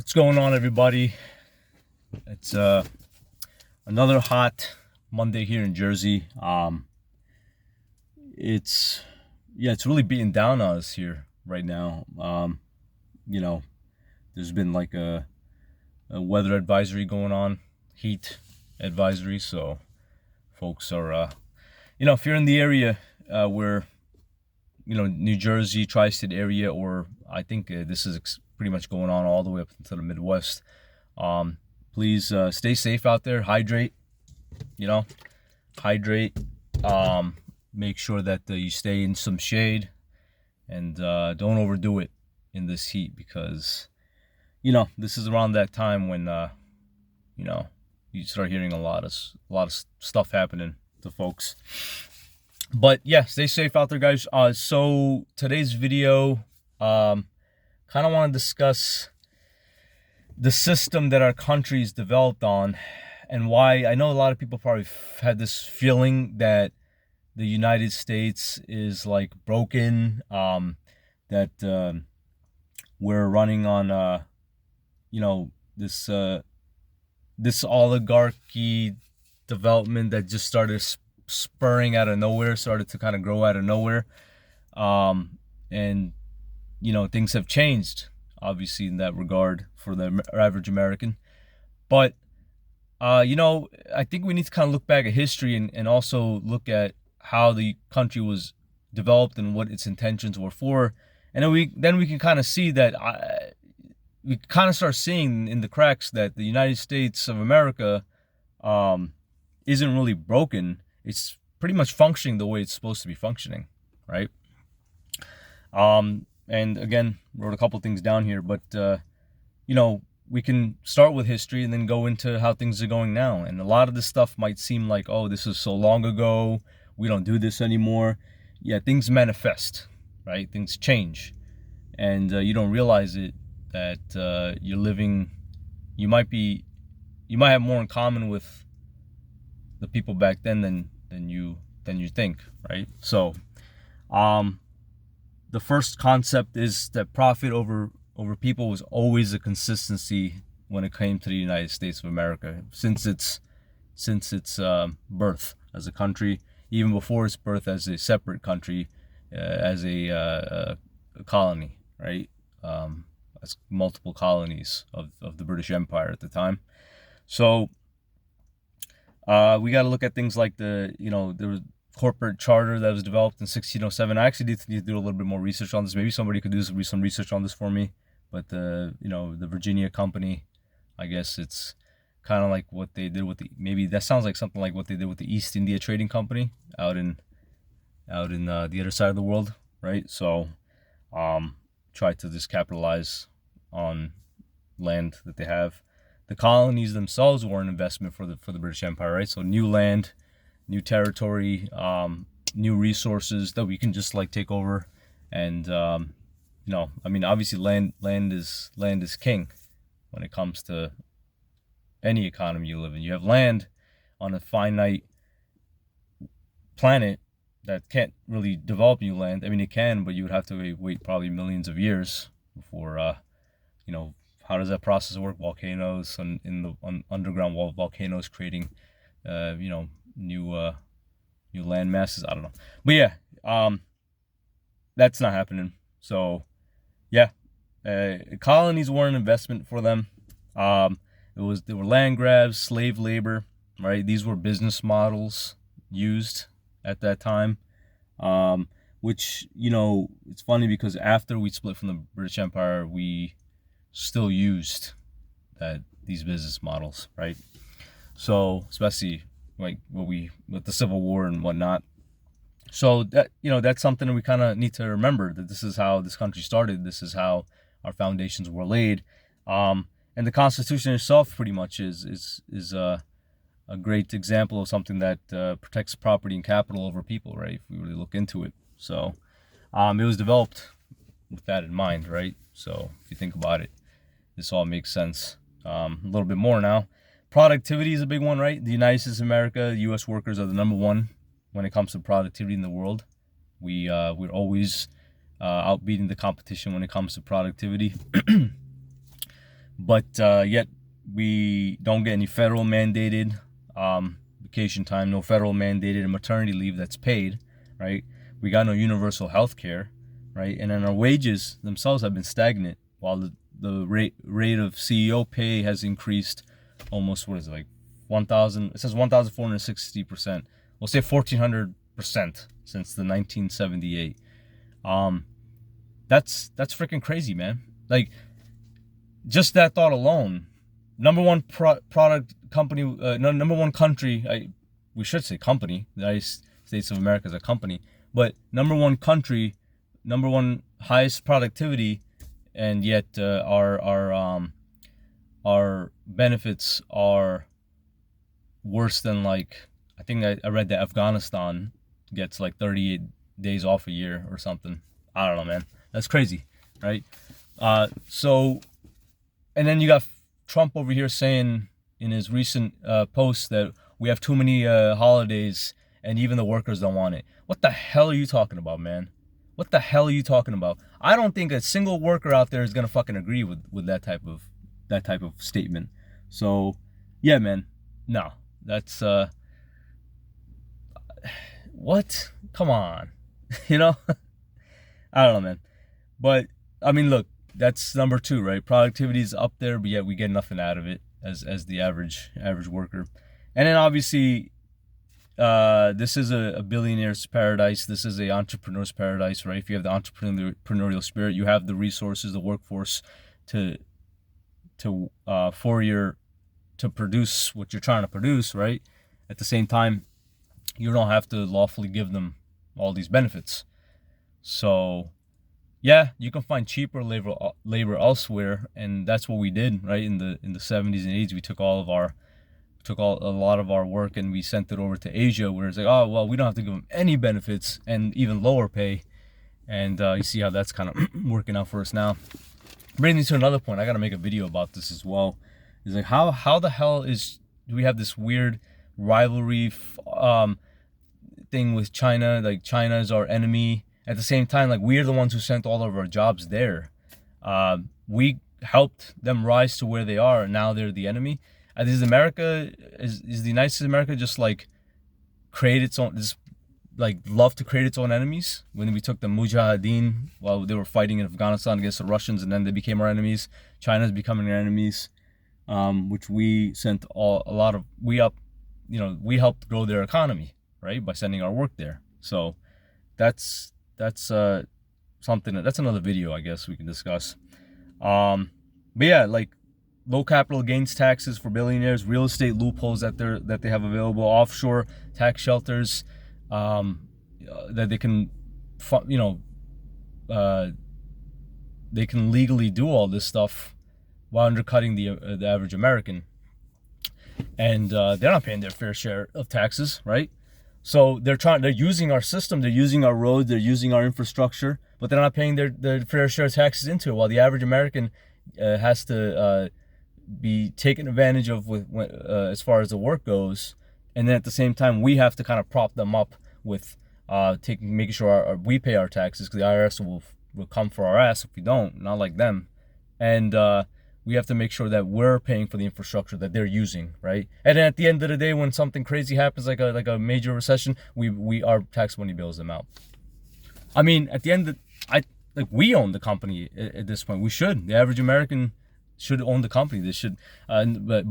What's going on, everybody? It's another hot Monday here in Jersey. It's it's really beating down on us here right now. You know, there's been like a weather advisory going on, heat advisory. So folks are, if you're in the area where New Jersey, tri-state area, or I think this is pretty much going on all the way up into the Midwest. Please stay safe out there. Hydrate. Hydrate. Make sure that you stay in some shade, and don't overdo it in this heat, because this is around that time when you start hearing a lot of stuff happening to folks. But yeah, stay safe out there, guys. So today's video, kind of want to discuss the system that our country's developed on, and why. I know a lot of people probably had this feeling that the United States is like broken, that we're running on this oligarchy development that just started spurring out of nowhere, started to kind of grow out of nowhere. And things have changed, obviously, in that regard for the average American. But I think we need to kind of look back at history, and also look at how the country was developed and what its intentions were for. And then we can kind of see that we kind of start seeing in the cracks that the United States of America isn't really broken. It's pretty much functioning the way it's supposed to be functioning, right? And again, wrote a couple things down here, but we can start with history and then go into how things are going now. And a lot of this stuff might seem like, oh, this is so long ago, we don't do this anymore. Yeah, things manifest, right? Things change, and you don't realize it, that you're living. You might have more in common with the people back then than you think, right? So the first concept is that profit over people was always a consistency when it came to the United States of America, since its birth as a country, even before its birth as a separate country, as a colony, right? As multiple colonies of the British Empire at the time. So we got to look at things like there was corporate charter that was developed in 1607. I actually need to do a little bit more research on this. Maybe somebody could do some research on this for me. But the Virginia Company, I guess it's kind of like what they did with maybe that sounds like something like what they did with the East India Trading Company out in the other side of the world, right? So try to just capitalize on land that they have. The colonies themselves were an investment for the British Empire, right? So new land, new territory, new resources that we can just like take over. And obviously land is king when it comes to any economy you live in. You have land on a finite planet that can't really develop new land. I mean, it can, but you would have to wait probably millions of years before how does that process work? Volcanoes underground volcanoes creating new land masses. I don't know, but yeah, that's not happening. So yeah, colonies were an investment for them. There were land grabs, slave labor, right? These were business models used at that time, which it's funny because after we split from the British Empire, we still used these business models, right? So especially like with the Civil War and whatnot. So that that's something that we kind of need to remember, that this is how this country started. This is how our foundations were laid. And the Constitution itself pretty much is a great example of something that protects property and capital over people, right? If we really look into it. So it was developed with that in mind, right? So if you think about it, this all makes sense. A little bit more now. Productivity is a big one, right? The United States of America, U.S. workers are the number one when it comes to productivity in the world. We're always outbeating the competition when it comes to productivity. but yet we don't get any federal mandated vacation time, no federal mandated maternity leave that's paid, right? We got no universal health care, right? And then our wages themselves have been stagnant, while the rate of CEO pay has increased almost, what is it, like 1,000? It says 1,460%. We'll say 1,400% since the 1978. That's freaking crazy, man. Like, just that thought alone. Number one product company, number one country. We should say company. The United States of America is a company, but number one country, number one highest productivity, and yet our benefits are worse than, like, I think I read that Afghanistan gets like 38 days off a year or something. I don't know, man. That's crazy, right? So, and then you got Trump over here saying in his recent post that we have too many holidays and even the workers don't want it. What the hell are you talking about, man? What the hell are you talking about? I don't think a single worker out there is gonna fucking agree with that type of statement. So, yeah, man. No, that's what? Come on, you know? I don't know, man. But I mean, look, that's number two, right? Productivity is up there, but yet we get nothing out of it as the average worker. And then obviously, this is a billionaire's paradise. This is a entrepreneur's paradise, right? If you have the entrepreneurial spirit, you have the resources, the workforce to produce what you're trying to produce, right? At the same time, you don't have to lawfully give them all these benefits. So, yeah, you can find cheaper labor elsewhere, and that's what we did, right? In the 70s and 80s, we took a lot of our work and we sent it over to Asia, where it's like, oh well, we don't have to give them any benefits and even lower pay, and you see how that's kind of working out for us now. Bringing me to another point, I gotta make a video about this as well. Is like how the hell do we have this weird rivalry thing with China? Like, China is our enemy. At the same time, like, we're the ones who sent all of our jobs there. We helped them rise to where they are, and now they're the enemy. Is America, is the United States of America just like create its own, just like love to create its own enemies? When we took the Mujahideen while they were fighting in Afghanistan against the Russians, and then they became our enemies. China's becoming our enemies, which we sent we helped grow their economy, right, by sending our work there. So that's something that's another video I guess we can discuss. But yeah, like, low capital gains taxes for billionaires, real estate loopholes that they have available, offshore tax shelters that they can, they can legally do all this stuff while undercutting the average American, and they're not paying their fair share of taxes, right? So they're using our system, they're using our roads, they're using our infrastructure, but they're not paying their fair share of taxes into it, while the average American has to be taken advantage of as far as the work goes. And then at the same time, we have to kind of prop them up with making sure we pay our taxes, because the IRS will come for our ass if we don't, not like them. And we have to make sure that we're paying for the infrastructure that they're using, right? And then at the end of the day, when something crazy happens, like a major recession, our tax money bails them out. I mean, at the end, we own the company at this point. We should. The average American should own the company. They should, but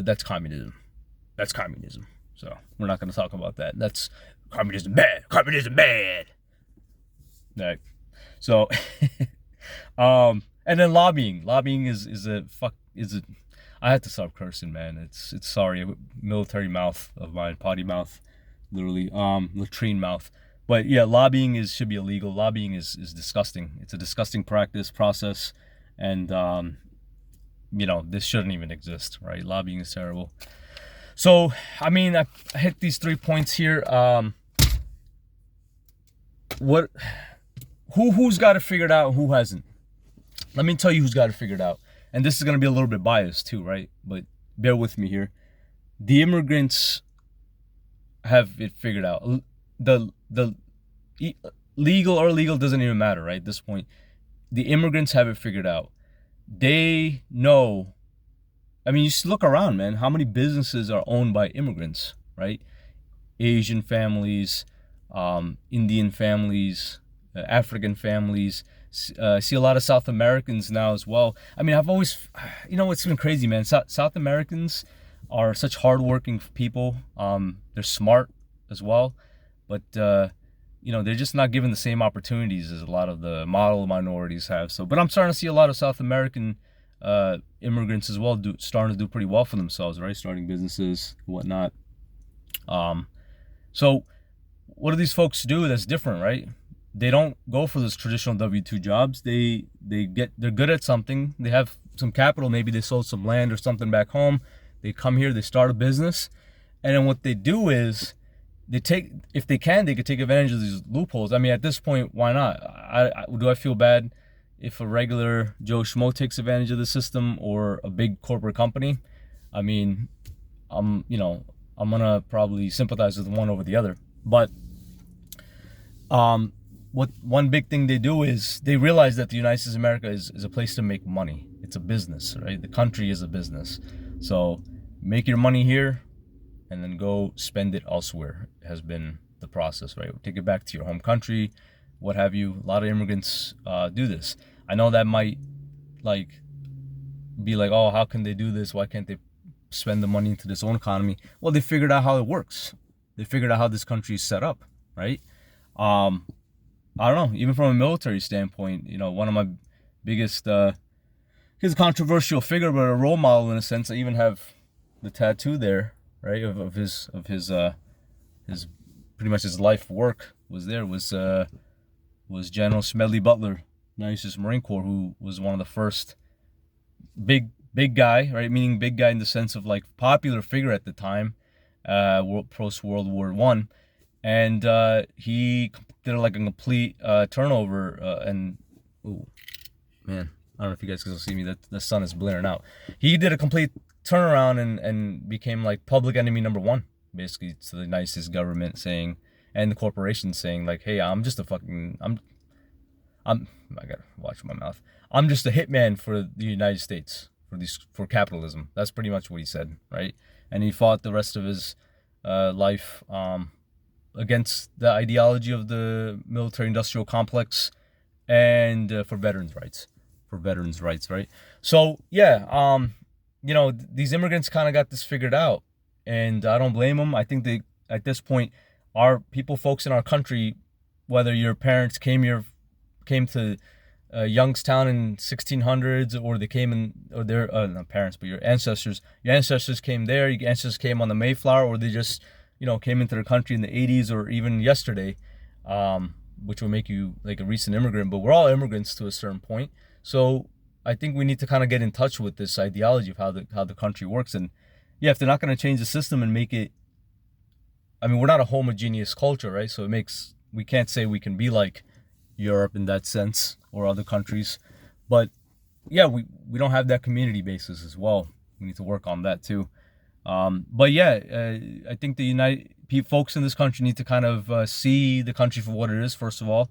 that's communism. That's communism. So we're not going to talk about that. That's communism bad. Communism bad. Right. So, and then lobbying. Lobbying is a. I had to stop cursing, man. It's sorry, military mouth of mine, potty mouth, literally, latrine mouth. But yeah, lobbying should be illegal. Lobbying is disgusting. It's a disgusting process, and this shouldn't even exist, right? Lobbying is terrible. So, I mean, I hit these 3 points here. Who's got it figured out? Who hasn't? Let me tell you who's got it figured out. And this is going to be a little bit biased too, right? But bear with me here. The immigrants have it figured out. The legal or illegal doesn't even matter, right? At this point, the immigrants have it figured out. they know. I mean, you just look around, man. How many businesses are owned by immigrants, right? Asian families, Indian families, African families. I see a lot of South Americans now as well. I mean, I've always, it's been crazy, man. South Americans are such hardworking people. They're smart as well, but they're just not given the same opportunities as a lot of the model minorities have. So, but I'm starting to see a lot of South American immigrants as well starting to do pretty well for themselves, right? Starting businesses, whatnot. So what do these folks do that's different, right? They don't go for those traditional W-2 jobs. They're good at something. They have some capital. Maybe they sold some land or something back home. They come here, they start a business. And then what they do is if they could take advantage of these loopholes. I mean, at this point, why not? Do I feel bad if a regular Joe Schmo takes advantage of the system or a big corporate company? I mean, I'm gonna probably sympathize with one over the other. But what one big thing they do is they realize that the United States of America is a place to make money. It's a business, right? The country is a business. So make your money here and then go spend it elsewhere has been the process, right? Take it back to your home country, what have you. A lot of immigrants do this. I know that might be like, oh, how can they do this? Why can't they spend the money into this own economy? Well, they figured out how it works. They figured out how this country is set up, right? I don't know, even from a military standpoint, one of my biggest, he's a controversial figure, but a role model in a sense. I even have the tattoo there, right, of his pretty much his life work was General Smedley Butler, United States Marine Corps, who was one of the first big guy, right? Meaning big guy in the sense of like popular figure at the time, post World War I, and he did like a complete turnover. And oh man, I don't know if you guys can see me. That the sun is blaring out. He did a complete turnaround and became like public enemy number one, basically, to the United States government saying, and the corporation saying like, hey, I gotta watch my mouth. I'm just a hitman for the United States for capitalism. That's pretty much what he said, right? And he fought the rest of his life against the ideology of the military-industrial complex and for veterans' rights, right? So yeah, these immigrants kind of got this figured out, and I don't blame them. I think they, at this point, folks in our country, whether your parents came to Youngstown in 1600s, or they came in, or their not parents, but your ancestors came there. Your ancestors came on the Mayflower, or they just came into the country in the 80s or even yesterday, which will make you like a recent immigrant. But we're all immigrants to a certain point. So I think we need to kind of get in touch with this ideology of how the country works. And yeah, if they're not going to change the system and make it, I mean, we're not a homogeneous culture, right? So we can't say we can be like Europe in that sense or other countries. But yeah, we don't have that community basis as well. We need to work on that too. But yeah, I think the folks in this country need to kind of see the country for what it is. First of all,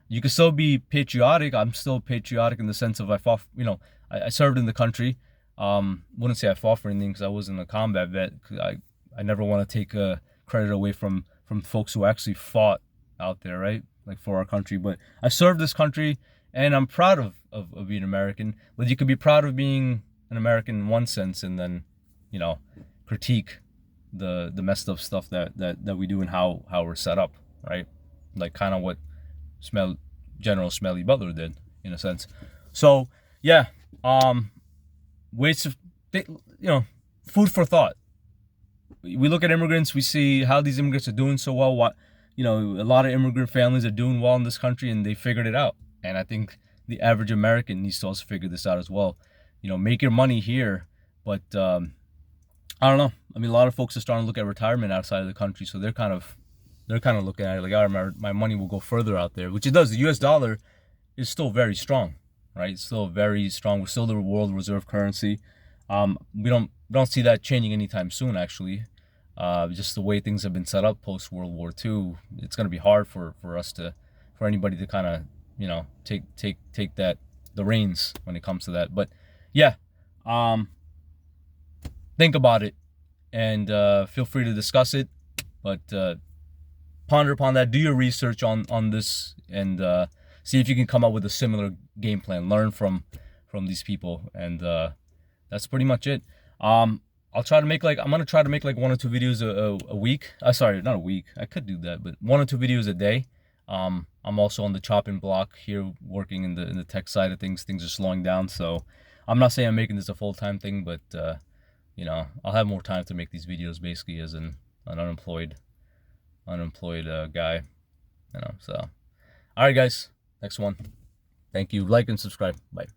you can still be patriotic. I'm still patriotic in the sense of I fought, I served in the country. Wouldn't say I fought for anything because I wasn't a combat vet. I never want to take credit away from folks who actually fought out there, right? Like for our country. But I served this country, and I'm proud of being American. But you could be proud of being an American in one sense, and then critique the messed up stuff that we do and how we're set up, right? Like kind of what General Smedley Butler did in a sense. So yeah, ways of food for thought. We look at immigrants, we see how these immigrants are doing so well. A lot of immigrant families are doing well in this country, and they figured it out. And I think the average American needs to also figure this out as well. Make your money here, but I don't know. I mean, a lot of folks are starting to look at retirement outside of the country, so they're kind of looking at it like, all right, my money will go further out there, which it does. The U.S. dollar is still very strong, right? It's still very strong. We're still the world reserve currency. We don't see that changing anytime soon, actually. Just the way things have been set up post World War II, it's going to be hard for anybody to kind of take that the reins when it comes to that. But yeah, think about it, and feel free to discuss it. But ponder upon that. Do your research on this, and see if you can come up with a similar game plan. Learn from these people, and that's pretty much it. I'll try to make I'm gonna try to make like 1 or 2 videos a week. Sorry, not a week. I could do that, but 1 or 2 videos a day. I'm also on the chopping block here, working in the tech side of things. Things are slowing down, so I'm not saying I'm making this a full-time thing, but you know, I'll have more time to make these videos, basically as an unemployed guy, you know. So all right, guys, next one. Thank you. Like and subscribe. Bye.